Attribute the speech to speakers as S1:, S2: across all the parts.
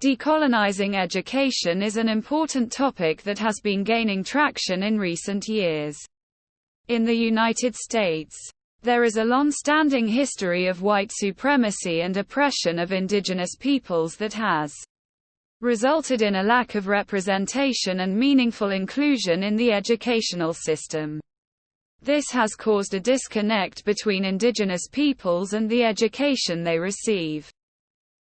S1: Decolonizing education is an important topic that has been gaining traction in recent years. In the United States, there is a long-standing history of white supremacy and oppression of indigenous peoples that has resulted in a lack of representation and meaningful inclusion in the educational system. This has caused a disconnect between indigenous peoples and the education they receive,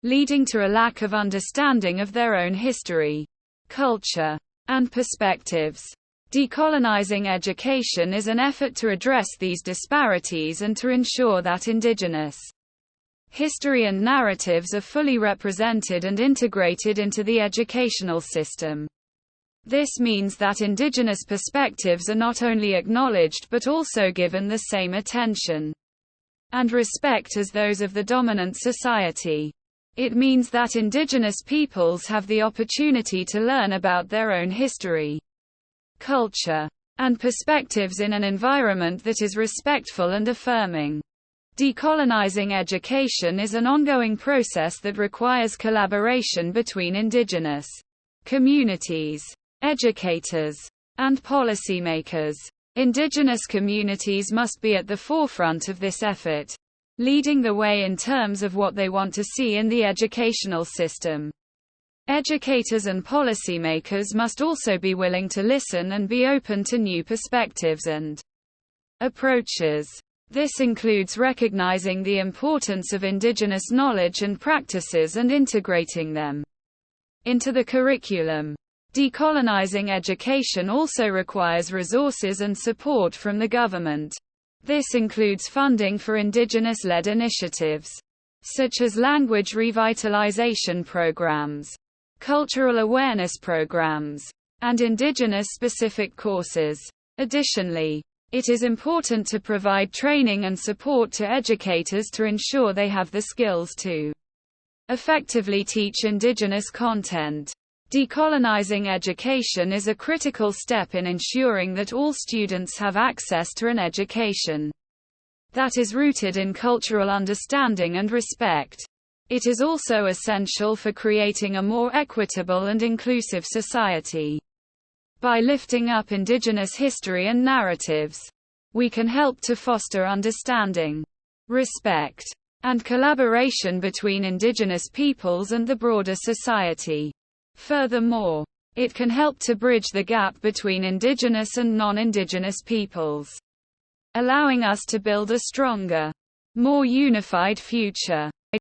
S1: leading to a lack of understanding of their own history, culture, and perspectives. Decolonizing education is an effort to address these disparities and to ensure that indigenous history and narratives are fully represented and integrated into the educational system. This means that indigenous perspectives are not only acknowledged but also given the same attention and respect as those of the dominant society. It means that indigenous peoples have the opportunity to learn about their own history, culture, and perspectives in an environment that is respectful and affirming. Decolonizing education is an ongoing process that requires collaboration between indigenous communities, educators, and policymakers. Indigenous communities must be at the forefront of this effort, leading the way in terms of what they want to see in the educational system. Educators and policymakers must also be willing to listen and be open to new perspectives and approaches. This includes recognizing the importance of indigenous knowledge and practices and integrating them into the curriculum. Decolonizing education also requires resources and support from the government. This includes funding for indigenous-led initiatives, such as language revitalization programs, cultural awareness programs, and indigenous-specific courses. Additionally, it is important to provide training and support to educators to ensure they have the skills to effectively teach indigenous content. Decolonizing education is a critical step in ensuring that all students have access to an education that is rooted in cultural understanding and respect. It is also essential for creating a more equitable and inclusive society. By lifting up indigenous history and narratives, we can help to foster understanding, respect, and collaboration between indigenous peoples and the broader society. Furthermore, it can help to bridge the gap between indigenous and non-indigenous peoples, allowing us to build a stronger, more unified future.